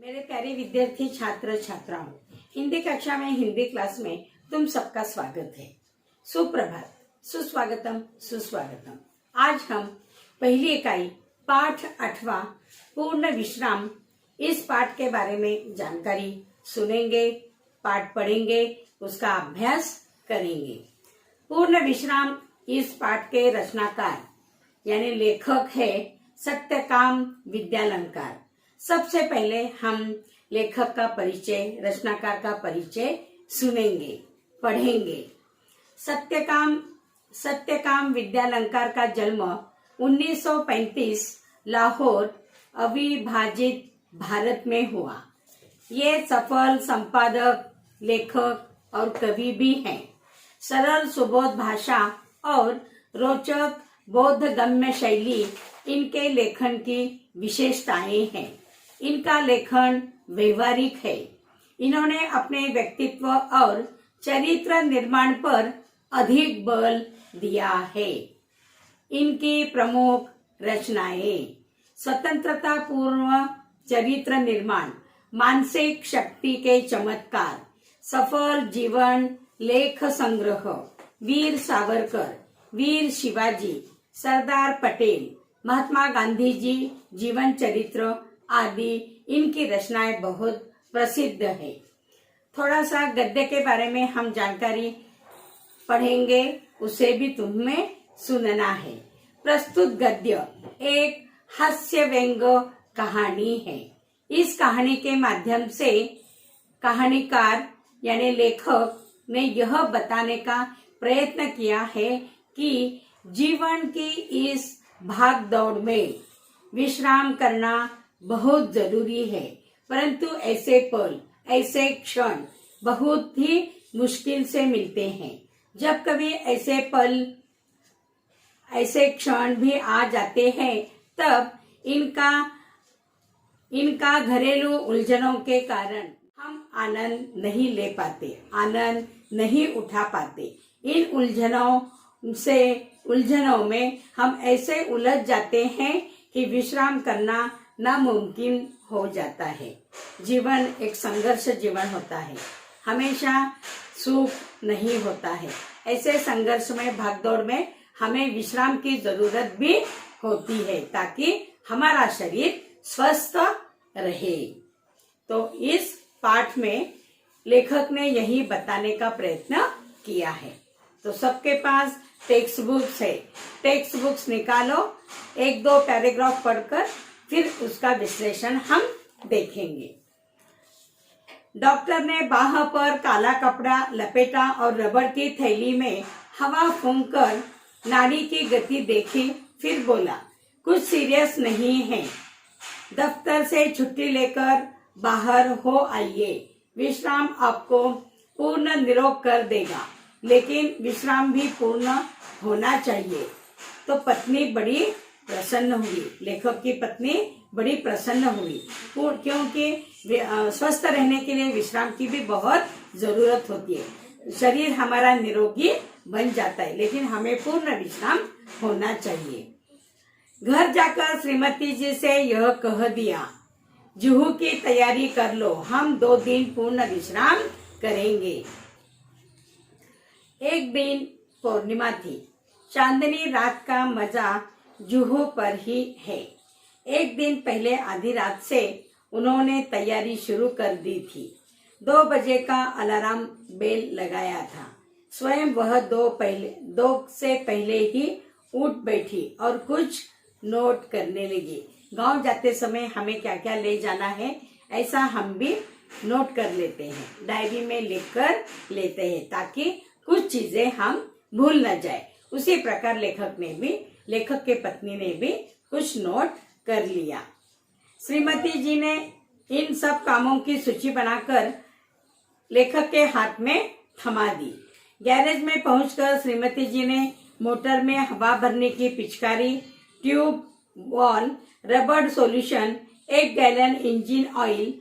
मेरे प्यारे विद्यार्थी छात्र छात्राओं, हिंदी कक्षा में हिंदी क्लास में तुम सबका स्वागत है। सुप्रभात, सुस्वागतम, सुस्वागतम। आज हम पहली इकाई पाठ 8वां पूर्ण विश्राम इस पाठ के बारे में जानकारी सुनेंगे, पाठ पढ़ेंगे, उसका अभ्यास करेंगे। पूर्ण विश्राम इस पाठ के रचनाकार यानी लेखक है सत्यकाम विद्यालंकार। सबसे पहले हम लेखक का परिचय, रचनाकार का परिचय सुनेंगे, पढ़ेंगे। सत्यकाम विद्यालंकार का जन्म 1935 लाहौर अविभाजित भारत में हुआ। ये सफल संपादक, लेखक और कवि भी हैं। सरल सुबोध भाषा और रोचक बोधगम्य शैली इनके लेखन की विशेषताएं हैं। इनका लेखन व्यवहारिक है। इन्होंने अपने व्यक्तित्व और चरित्र निर्माण पर अधिक बल दिया है। इनकी प्रमुख रचनाएं: स्वतंत्रता पूर्व चरित्र निर्माण, मानसिक शक्ति के चमत्कार, सफल जीवन लेख संग्रह, वीर सावरकर, वीर शिवाजी, सरदार पटेल, महात्मा गांधी जी जीवन चरित्र आदि इनकी रचनाएं बहुत प्रसिद्ध है। थोड़ा सा गद्य के बारे में हम जानकारी पढ़ेंगे, उसे भी तुम्हें सुनना है। प्रस्तुत गद्य एक हास्य व्यंग कहानी है। इस कहानी के माध्यम से कहानीकार यानी लेखक ने यह बताने का प्रयत्न किया है कि जीवन की इस भाग दौड़ में विश्राम करना बहुत जरूरी है, परंतु ऐसे पल, ऐसे क्षण बहुत ही मुश्किल से मिलते हैं। जब कभी ऐसे पल, ऐसे क्षण भी आ जाते हैं, तब इनका घरेलू उलझनों के कारण हम आनंद नहीं ले पाते, आनंद नहीं उठा पाते। इन उलझनों में हम ऐसे उलझ जाते हैं कि विश्राम करना नामुमकिन हो जाता है। जीवन एक संघर्ष जीवन होता है, हमेशा सुख नहीं होता है। ऐसे संघर्ष में, भागदौड़ में हमें विश्राम की जरूरत भी होती है ताकि हमारा शरीर स्वस्थ रहे। तो इस पाठ में लेखक ने यही बताने का प्रयत्न किया है। तो सबके पास टेक्स्ट बुक्स है, टेक्स्ट बुक्स निकालो, एक दो पैराग्राफ पढ़कर फिर उसका विश्लेषण हम देखेंगे। डॉक्टर ने बाह पर काला कपड़ा लपेटा और रबड़ की थैली में हवा फूंककर नाड़ी की गति देखी, फिर बोला, कुछ सीरियस नहीं है, दफ्तर से छुट्टी लेकर बाहर हो आइए। विश्राम आपको पूर्ण निरोग कर देगा, लेकिन विश्राम भी पूर्ण होना चाहिए। तो पत्नी बड़ी प्रसन्न हुई, लेखक की पत्नी बड़ी प्रसन्न हुई, क्योंकि स्वस्थ रहने के लिए विश्राम की भी बहुत जरूरत होती है। शरीर हमारा निरोगी बन जाता है, लेकिन हमें पूर्ण विश्राम होना चाहिए। घर जाकर श्रीमती जी से यह कह दिया, जुहू की तैयारी कर लो, हम 2 दिन पूर्ण विश्राम करेंगे। एक दिन पूर्णिमा थी। चांदनी रात का मजा जुहू पर ही है। एक दिन पहले आधी रात से उन्होंने तैयारी शुरू कर दी थी। 2 बजे का अलार्म बेल लगाया था। स्वयं वह 2 से पहले ही उठ बैठी और कुछ नोट करने लगी। गांव जाते समय हमें क्या क्या ले जाना है, ऐसा हम भी नोट कर लेते हैं, डायरी में लिख कर लेते हैं ताकि कुछ चीजें हम भूल न जाए। उसी प्रकार लेखक के पत्नी ने भी कुछ नोट कर लिया। श्रीमती जी ने इन सब कामों की सूची बनाकर लेखक के हाथ में थमा दी। गैरेज में पहुंचकर श्रीमती जी ने मोटर में हवा भरने की पिचकारी, ट्यूब बॉल, रबड़ सॉल्यूशन, 1 गैलन इंजन ऑयल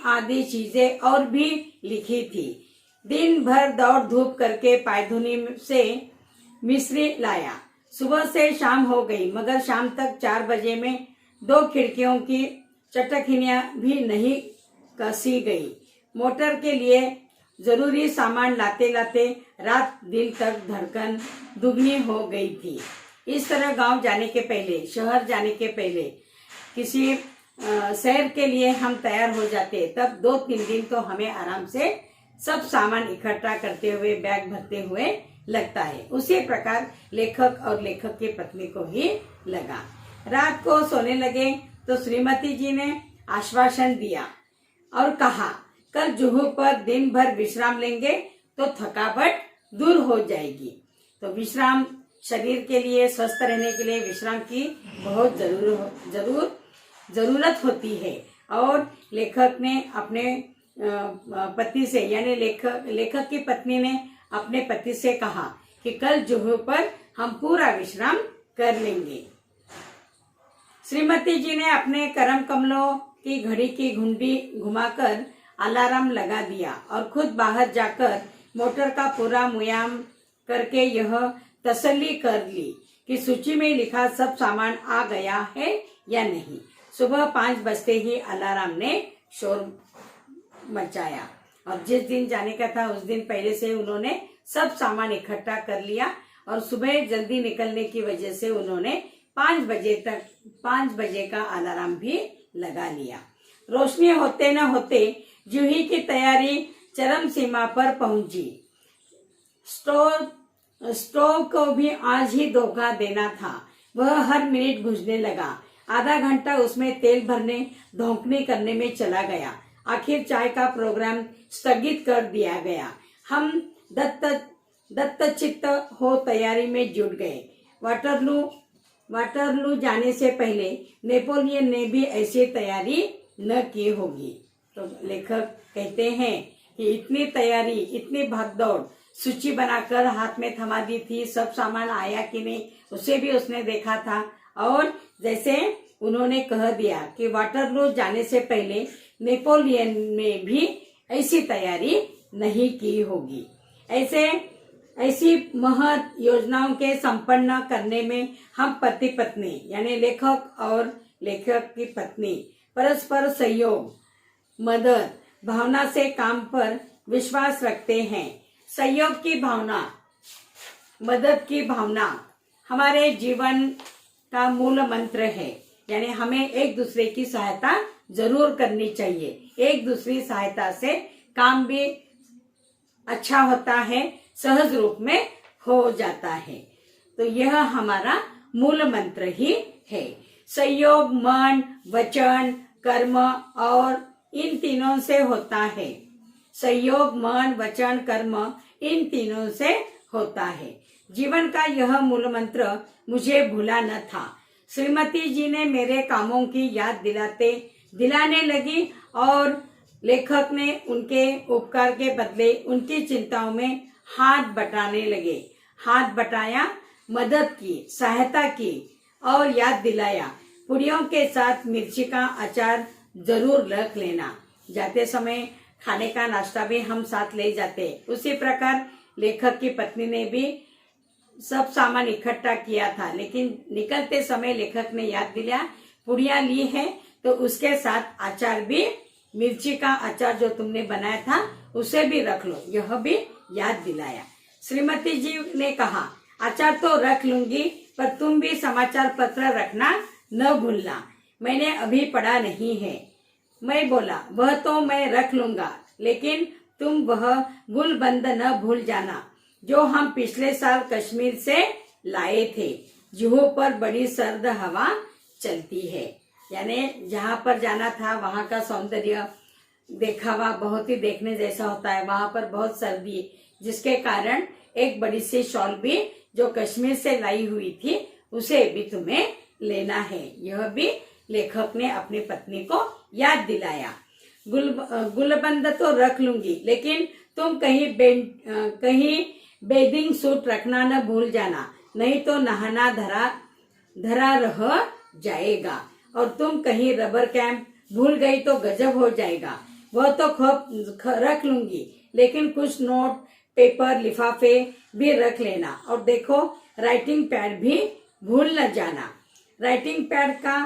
आदि चीजें और भी लिखी थी। दिन भर दौड़ धूप करके पायधुनी से मिश्री लाया। सुबह से शाम हो गई, मगर शाम तक 4 बजे में 2 खिड़कियों की चटखनियां भी नहीं कसी गई। मोटर के लिए जरूरी सामान लाते लाते रात दिन तक धड़कन दुगनी हो गई थी। इस तरह गांव जाने के पहले, शहर जाने के पहले, किसी शहर के लिए हम तैयार हो जाते, तब 2-3 दिन तो हमें आराम से सब सामान इकट्ठा करते हुए, बैग भरते हुए लगता है। उसी प्रकार लेखक और लेखक की पत्नी को ही लगा। रात को सोने लगे तो श्रीमती जी ने आश्वासन दिया और कहा, कल जुहू पर दिन भर विश्राम लेंगे तो थकावट दूर हो जाएगी। तो विश्राम शरीर के लिए, स्वस्थ रहने के लिए विश्राम की बहुत जरूरत होती है। और लेखक ने अपने पति से, यानी लेखक की पत्नी ने अपने पति से कहा कि कल जुहू पर हम पूरा विश्राम कर लेंगे। श्रीमती जी ने अपने करम कमलों की घड़ी की घुंडी घुमाकर अलार्म लगा दिया और खुद बाहर जाकर मोटर का पूरा मुयाम करके यह तसल्ली कर ली कि सूची में लिखा सब सामान आ गया है या नहीं। सुबह 5 बजते ही अलार्म ने शोर मचाया और जिस दिन जाने का था उस दिन पहले से उन्होंने सब सामान इकट्ठा कर लिया और सुबह जल्दी निकलने की वजह से उन्होंने 5 बजे का अलार्म भी लगा लिया। रोशनी होते न होते जूही की तैयारी चरम सीमा पर पहुंची। स्टोव को भी आज ही धोखा देना था। वह हर मिनट बुझने लगा। आधा घंटा उसमें तेल भरने धोखनी करने में चला गया। आखिर चाय का प्रोग्राम स्थगित कर दिया गया। हम दत्तचित्त हो तैयारी में जुट गए। वाटरलू जाने से पहले नेपोलियन ने भी ऐसी तैयारी न की होगी। तो लेखक कहते हैं कि इतनी तैयारी, इतनी भागदौड़, सूची बनाकर हाथ में थमा दी थी। सब सामान आया कि नहीं उसे भी उसने देखा था। और जैसे उन्होंने कह दिया कि वाटरलू जाने से पहले नेपोलियन ने भी ऐसी तैयारी नहीं की होगी। ऐसी महत योजनाओं के संपन्न करने में हम पति पत्नी, यानी लेखक और लेखक की पत्नी, परस्पर सहयोग, मदद भावना से काम पर विश्वास रखते हैं। सहयोग की भावना, मदद की भावना हमारे जीवन का मूल मंत्र है। यानी हमें एक दूसरे की सहायता जरूर करनी चाहिए। एक दूसरी सहायता से काम भी अच्छा होता है, सहज रूप में हो जाता है। तो यह हमारा मूल मंत्र ही है। सहयोग मन, वचन, कर्म और इन तीनों से होता है। सहयोग मन, वचन, कर्म इन तीनों से होता है। जीवन का यह मूल मंत्र मुझे भूला न था। श्रीमती जी ने मेरे कामों की याद दिलाने लगी और लेखक ने उनके उपकार के बदले उनकी चिंताओं में हाथ बटाने लगे। हाथ बटाया, मदद की, सहायता की और याद दिलाया, पूरियों के साथ मिर्ची का अचार जरूर रख लेना। जाते समय खाने का नाश्ता भी हम साथ ले जाते। उसी प्रकार लेखक की पत्नी ने भी सब सामान इकट्ठा किया था, लेकिन निकलते समय लेखक ने याद दिलाया, पुड़िया ली है तो उसके साथ अचार भी, मिर्ची का अचार जो तुमने बनाया था उसे भी रख लो, यह भी याद दिलाया। श्रीमती जी ने कहा, अचार तो रख लूंगी पर तुम भी समाचार पत्र रखना न भूलना, मैंने अभी पढ़ा नहीं है। मैं बोला, वह तो मैं रख लूंगा, लेकिन तुम वह गुलबंद न भूल जाना जो हम पिछले साल कश्मीर से लाए थे। जुहू पर बड़ी सर्द हवा चलती है। यानी जहाँ पर जाना था वहाँ का सौंदर्य देखावा बहुत ही देखने जैसा होता है। वहाँ पर बहुत सर्दी, जिसके कारण एक बड़ी सी शॉल भी जो कश्मीर से लाई हुई थी उसे भी तुम्हें लेना है। यह भी लेखक ने अपनी पत्नी को याद दिलाया। गुलबंद तो रख लूंगी, लेकिन तुम कहीं बेदिंग सूट रखना न भूल जाना, नहीं तो नहाना धरा रह जाएगा। और तुम कहीं रबर कैंप भूल गई तो गजब हो जाएगा। वह तो रख लूंगी, लेकिन कुछ नोट, पेपर, लिफाफे भी रख लेना। और देखो, राइटिंग पैड भी भूल न जाना। राइटिंग पैड का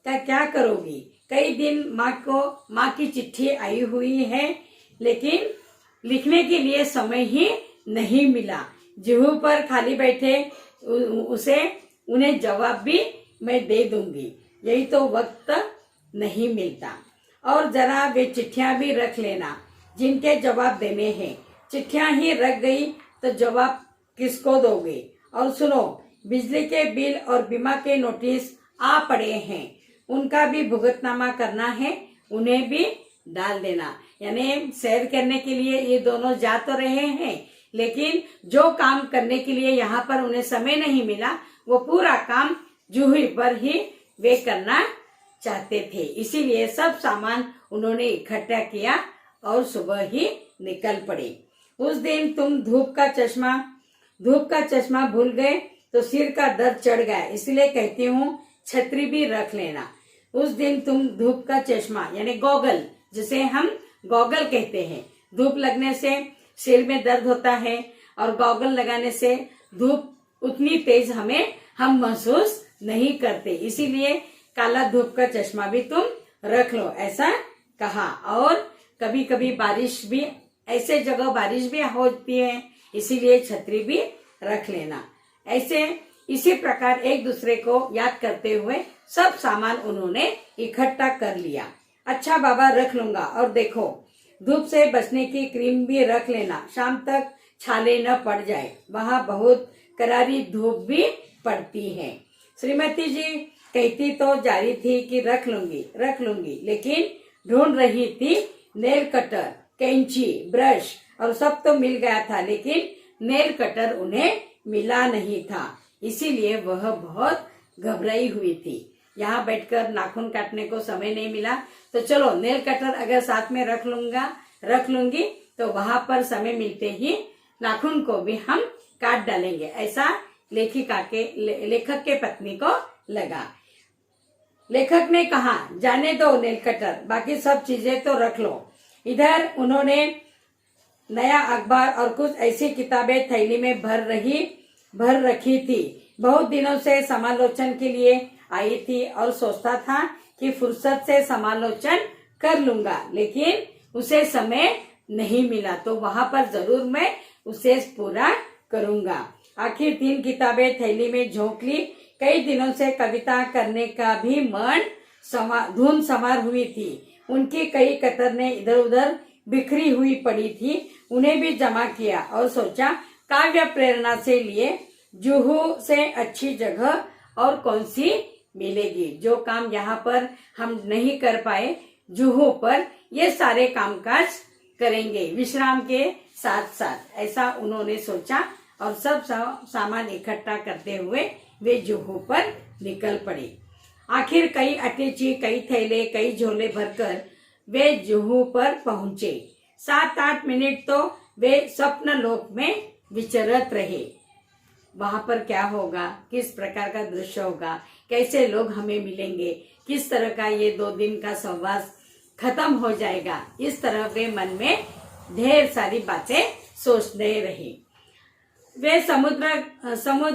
क्या करोगी? कई दिन माँ की चिट्ठी आई हुई है, लेकिन लिखने के लिए समय ही नहीं मिला। जुहू पर खाली बैठे उन्हें जवाब भी मैं दे दूंगी, यही तो वक्त नहीं मिलता। और जरा वे चिट्ठियां भी रख लेना जिनके जवाब देने हैं। चिट्ठियां ही रख गई तो जवाब किसको दोगे? और सुनो, बिजली के बिल और बीमा के नोटिस आ पड़े हैं, उनका भी भुगतनामा करना है, उन्हें भी डाल देना। यानी सैर करने के लिए ये दोनों जा तो रहे हैं, लेकिन जो काम करने के लिए यहाँ पर उन्हें समय नहीं मिला, वो पूरा काम जूही पर ही वे करना चाहते थे। इसीलिए सब सामान उन्होंने इकट्ठा किया और सुबह ही निकल पड़े। उस दिन तुम धूप का चश्मा भूल गए तो सिर का दर्द चढ़ गया, इसलिए कहती हूँ छतरी भी रख लेना। उस दिन तुम धूप का चश्मा यानी गॉगल, जिसे हम गॉगल कहते हैं, धूप लगने से सिर में दर्द होता है और गॉगल लगाने से धूप उतनी तेज हम महसूस नहीं करते, इसीलिए काला धूप का चश्मा भी तुम रख लो, ऐसा कहा। और कभी कभी ऐसे जगह बारिश भी होती है, इसीलिए छतरी भी रख लेना। इसी प्रकार एक दूसरे को याद करते हुए सब सामान उन्होंने इकट्ठा कर लिया। अच्छा बाबा, रख लूंगा। और देखो, धूप से बचने की क्रीम भी रख लेना, शाम तक छाले न पड़ जाए, वहाँ बहुत करारी धूप भी पड़ती है। श्रीमती जी कहती तो जा रही थी कि रख लूंगी, लेकिन ढूंढ रही थी नेल कटर, कैंची, ब्रश और सब तो मिल गया था, लेकिन नेल कटर उन्हें मिला नहीं था, इसीलिए वह बहुत घबराई हुई थी। यहाँ बैठकर नाखून काटने को समय नहीं मिला, तो चलो नेल कटर अगर साथ में रख लूंगी तो वहां पर समय मिलते ही नाखून को भी हम काट डालेंगे, ऐसा लेखक के पत्नी को लगा। लेखक ने कहा, जाने दो नेल कटर, बाकी सब चीजें तो रख लो। इधर उन्होंने नया अखबार और कुछ ऐसी किताबें थैली में भर रखी थी। बहुत दिनों से समालोचन के लिए आई थी और सोचता था कि फुर्सत से समालोचन कर लूंगा, लेकिन उसे समय नहीं मिला, तो वहां पर जरूर मैं उसे पूरा करूंगा। आखिर 3 किताबें थैली में झोंक ली। कई दिनों से कविता करने का भी धुन संवार हुई थी। उनकी कई कतरने इधर उधर बिखरी हुई पड़ी थी, उन्हें भी जमा किया और सोचा काव्य प्रेरणा से लिए जुहू से अच्छी जगह और कौन सी मिलेगी। जो काम यहाँ पर हम नहीं कर पाए, जुहू पर ये सारे कामकाज करेंगे विश्राम के साथ साथ, ऐसा उन्होंने सोचा और सब सामान इकट्ठा करते हुए वे जुहू पर निकल पड़े। आखिर कई अटैची, कई थैले, कई झोले भरकर वे जुहू पर पहुंचे। 7-8 मिनट तो वे स्वप्न लोक में विचरत रहे। वहां पर क्या होगा, किस प्रकार का दृश्य होगा, कैसे लोग हमें मिलेंगे, किस तरह का ये 2 दिन का सहवास खत्म हो जाएगा, इस तरह वे मन में ढेर सारी बातें सोचते रहे। वे समुद्र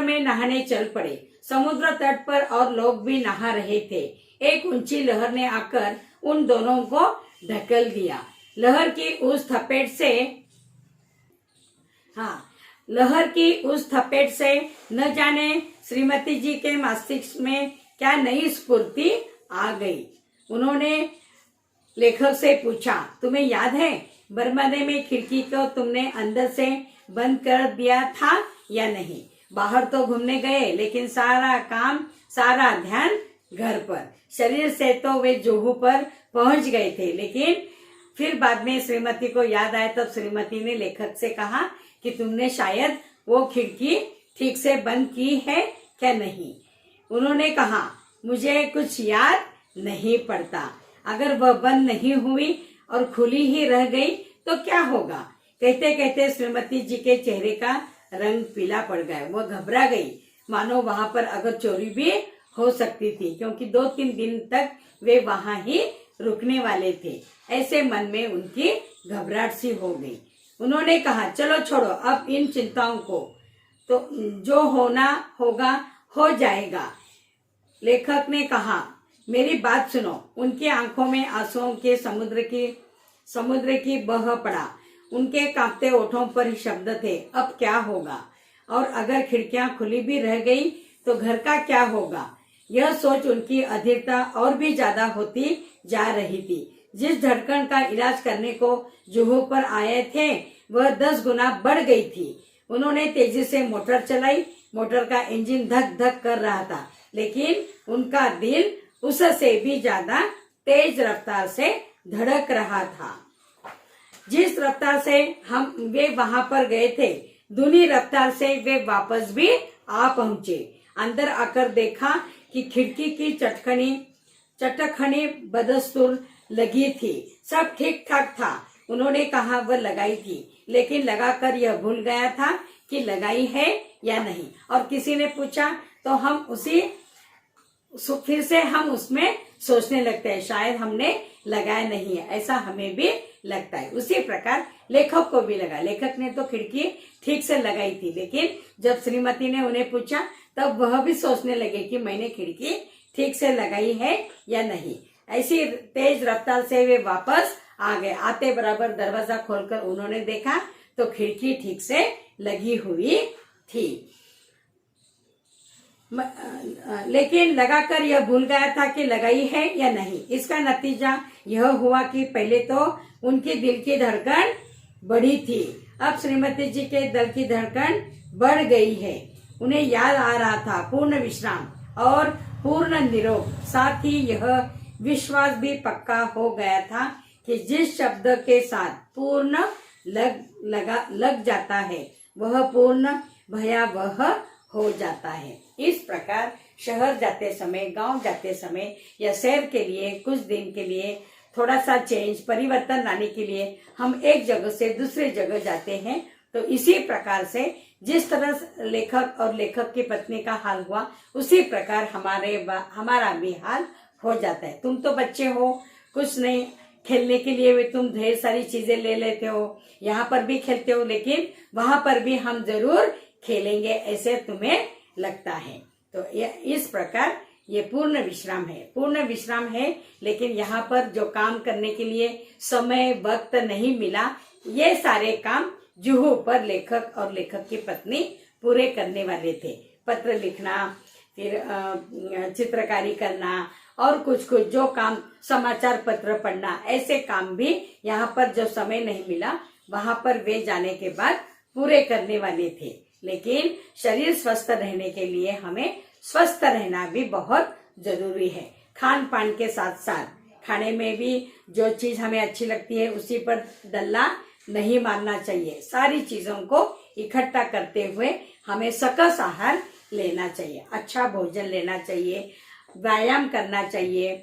में नहाने चल पड़े। समुद्र तट पर और लोग भी नहा रहे थे। एक ऊंची लहर ने आकर उन दोनों को ढकेल दिया। लहर की उस थपेट से न जाने श्रीमती जी के मस्तिष्क में क्या नई स्फूर्ति आ गई। उन्होंने लेखक से पूछा, तुम्हें याद है बरमदे में खिड़की को तुमने अंदर से बंद कर दिया था या नहीं? बाहर तो घूमने गए, लेकिन सारा ध्यान घर पर। शरीर से तो वे जुहू पर पहुंच गए थे, लेकिन फिर बाद में श्रीमती को याद आया, तब श्रीमती ने लेखक से कहा कि तुमने शायद वो खिड़की ठीक से बंद की है क्या नहीं? उन्होंने कहा, मुझे कुछ याद नहीं पड़ता। अगर वह बंद नहीं हुई और खुली ही रह गई तो क्या होगा? कहते कहते श्रीमती जी के चेहरे का रंग पीला पड़ गया। वो घबरा गई, मानो वहां पर अगर चोरी भी हो सकती थी, क्योंकि 2-3 दिन तक वे वहां ही रुकने वाले थे। ऐसे मन में उनकी घबराहट सी हो गई। उन्होंने कहा, चलो छोड़ो अब इन चिंताओं को, तो जो होना होगा हो जाएगा। लेखक ने कहा, मेरी बात सुनो। उनकी आंखों में आंसुओं के समुद्र की बह पड़ा। उनके कांपते ओठों पर ही शब्द थे, अब क्या होगा? और अगर खिड़कियां खुली भी रह गई तो घर का क्या होगा? यह सोच उनकी अधीरता और भी ज्यादा होती जा रही थी। जिस धड़कन का इलाज करने को जुहू पर आए थे वह 10 गुना बढ़ गई थी। उन्होंने तेजी से मोटर चलाई। मोटर का इंजन धक धक कर रहा था, लेकिन उनका दिल उससे भी ज्यादा तेज रफ्तार से धड़क रहा था। जिस रफ्तार से वे वहां पर गए थे, दूनी रफ्तार से वे वापस भी आ पहुंचे। अंदर आकर देखा कि खिड़की की चटखनी बदस्तूर लगी थी। सब ठीक ठाक था। उन्होंने कहा वह लगाई थी, लेकिन लगाकर यह भूल गया था कि लगाई है या नहीं। और किसी ने पूछा तो फिर से हम उसमें सोचने लगते हैं, शायद हमने लगाया नहीं है, ऐसा हमें भी लगता है। उसी प्रकार लेखक को भी लगा। लेखक ने तो खिड़की ठीक से लगाई थी, लेकिन जब श्रीमती ने उन्हें पूछा तब वह भी सोचने लगे कि मैंने खिड़की ठीक से लगाई है या नहीं। ऐसी तेज रफ्तार से वे वापस आ गए। आते बराबर दरवाजा खोलकर उन्होंने देखा तो खिड़की ठीक से लगी हुई थी, लेकिन लगाकर यह भूल गया था कि लगाई है या नहीं। इसका नतीजा यह हुआ कि पहले तो उनके दिल की धड़कन बढ़ी थी, अब श्रीमती जी के दिल की धड़कन बढ़ गई है। उन्हें याद आ रहा था पूर्ण विश्राम और पूर्ण निरोग। साथ ही यह विश्वास भी पक्का हो गया था कि जिस शब्द के साथ पूर्ण लग जाता है वह पूर्ण भयावह हो जाता है। इस प्रकार शहर जाते समय, गांव जाते समय या सैर के लिए, कुछ दिन के लिए थोड़ा सा चेंज, परिवर्तन लाने के लिए हम एक जगह से दूसरे जगह जाते हैं। तो इसी प्रकार से जिस तरह लेखक और लेखक की पत्नी का हाल हुआ, उसी प्रकार हमारा भी हाल हो जाता है। तुम तो बच्चे हो, कुछ नहीं, खेलने के लिए भी तुम ढेर सारी चीजें ले लेते हो, यहाँ पर भी खेलते हो, लेकिन वहां पर भी हम जरूर खेलेंगे ऐसे तुम्हें लगता है। तो इस प्रकार ये पूर्ण विश्राम है। पूर्ण विश्राम है, लेकिन यहाँ पर जो काम करने के लिए समय वक्त नहीं मिला, ये सारे काम जुहू पर लेखक और लेखक की पत्नी पूरे करने वाले थे। पत्र लिखना, फिर चित्रकारी करना और कुछ जो काम, समाचार पत्र पढ़ना, ऐसे काम भी यहाँ पर जो समय नहीं मिला वहां पर वे जाने के बाद पूरे करने वाले थे। लेकिन शरीर स्वस्थ रहने के लिए हमें स्वस्थ रहना भी बहुत जरूरी है। खान पान के साथ साथ खाने में भी जो चीज हमें अच्छी लगती है उसी पर डल्ला नहीं मारना चाहिए। सारी चीजों को इकट्ठा करते हुए हमें सकस आहार लेना चाहिए, अच्छा भोजन लेना चाहिए, व्यायाम करना चाहिए,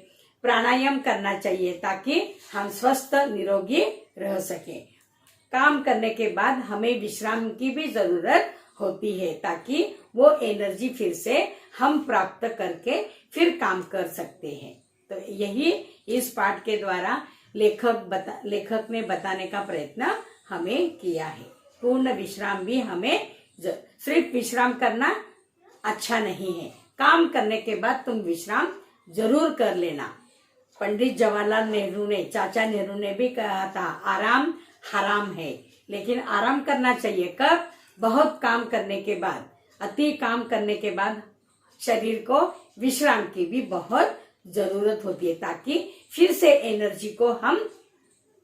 प्राणायाम करना चाहिए, ताकि हम स्वस्थ निरोगी रह सके। काम करने के बाद हमें विश्राम की भी जरूरत होती है, ताकि वो एनर्जी फिर से हम प्राप्त करके फिर काम कर सकते हैं। तो यही इस पाठ के द्वारा लेखक ने बताने का प्रयत्न हमें किया है। पूर्ण विश्राम भी हमें, सिर्फ विश्राम करना अच्छा नहीं है, काम करने के बाद तुम विश्राम जरूर कर लेना। पंडित जवाहरलाल नेहरू ने, चाचा नेहरू ने भी कहा था, आराम हराम है, लेकिन आराम करना चाहिए। कब? बहुत काम करने के बाद, अति काम करने के बाद शरीर को विश्राम की भी बहुत जरूरत होती है, ताकि फिर से एनर्जी को हम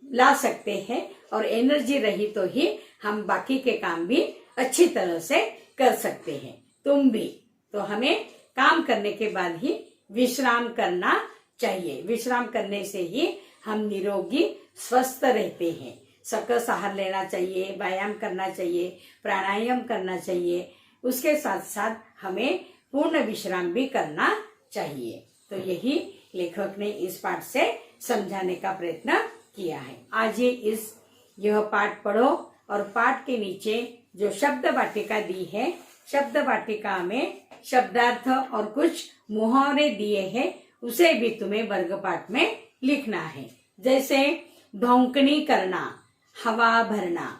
ला सकते हैं, और एनर्जी रही तो ही हम बाकी के काम भी अच्छी तरह से कर सकते हैं। तुम भी, तो हमें काम करने के बाद ही विश्राम करना चाहिए। विश्राम करने से ही हम निरोगी स्वस्थ रहते हैं। सकस आहार लेना चाहिए, व्यायाम करना चाहिए, प्राणायाम करना चाहिए, उसके साथ साथ हमें पूर्ण विश्राम भी करना चाहिए। तो यही लेखक ने इस पाठ से समझाने का प्रयत्न किया है। आज यह पाठ पढ़ो, और पाठ के नीचे जो शब्द वाटिका दी है, शब्द वाटिका में शब्दार्थ और कुछ मुहावरे दिए हैं, उसे भी तुम्हें वर्ग पाठ में लिखना है। जैसे धौंकनी करना, हवा भरना,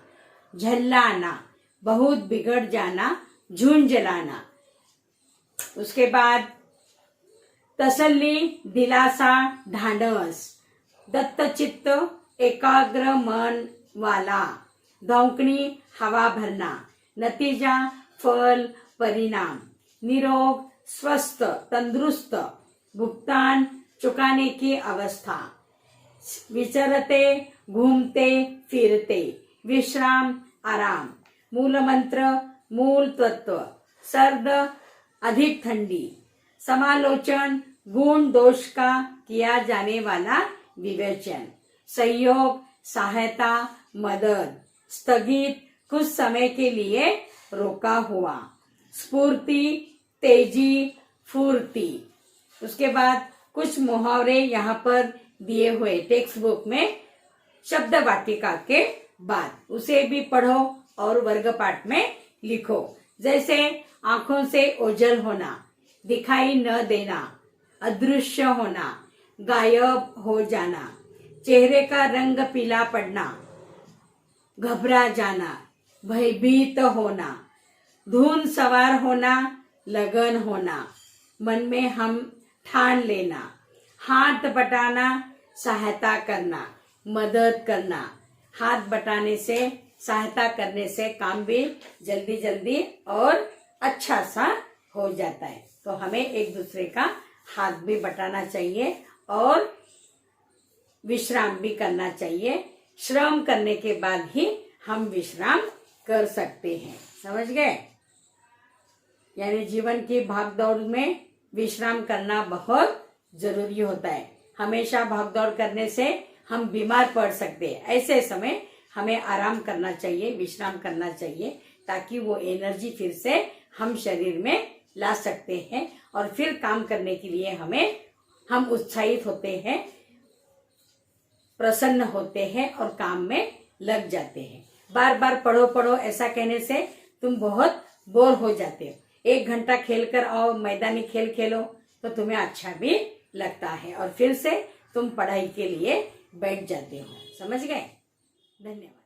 झल्लाना, बहुत बिगड़ जाना, झुंझलाना। उसके बाद तसल्ली, दिलासा, ढांढस, दत्तचित्त, एकाग्र मन वाला, दौंकनी, हवा भरना, नतीजा, फल, परिणाम, निरोग, स्वस्थ, तंदुरुस्त, भुगतान, चुकाने की अवस्था, विचरते, घूमते फिरते, विश्राम, आराम, मूल मंत्र, मूल तत्व, सर्द, अधिक ठंडी, समालोचन, गुण दोष का किया जाने वाला विवेचन, सहयोग, सहायता, मदद, स्थगित, कुछ समय के लिए रोका हुआ, स्फूर्ति, तेजी, फुर्ती। उसके बाद कुछ मुहावरे यहाँ पर दिए हुए टेक्स्ट बुक में शब्द वाटिका के बाद उसे भी पढ़ो और वर्ग पाठ में लिखो। जैसे आंखों से ओझल होना, दिखाई न देना, अदृश्य होना, गायब हो जाना, चेहरे का रंग पीला पड़ना, घबरा जाना, भयभीत होना, धुन सवार होना, लगन होना, मन में हम ठान लेना, हाथ बटाना, सहायता करना, मदद करना। हाथ बटाने से, सहायता करने से काम भी जल्दी जल्दी और अच्छा सा हो जाता है। तो हमें एक दूसरे का हाथ भी बटाना चाहिए और विश्राम भी करना चाहिए। श्रम करने के बाद ही हम विश्राम कर सकते हैं। समझ गए? यानी जीवन की भागदौड़ में विश्राम करना बहुत जरूरी होता है। हमेशा भागदौड़ करने से हम बीमार पड़ सकते हैं। ऐसे समय हमें आराम करना चाहिए, विश्राम करना चाहिए, ताकि वो एनर्जी फिर से हम शरीर में ला सकते हैं और फिर काम करने के लिए हम उत्साहित होते हैं, प्रसन्न होते हैं और काम में लग जाते हैं। बार बार पढ़ो पढ़ो ऐसा कहने से तुम बहुत बोर हो जाते हो। 1 घंटा खेल कर आओ, मैदानी खेल खेलो तो तुम्हें अच्छा भी लगता है और फिर से तुम पढ़ाई के लिए बैठ जाते हो। समझ गए? धन्यवाद।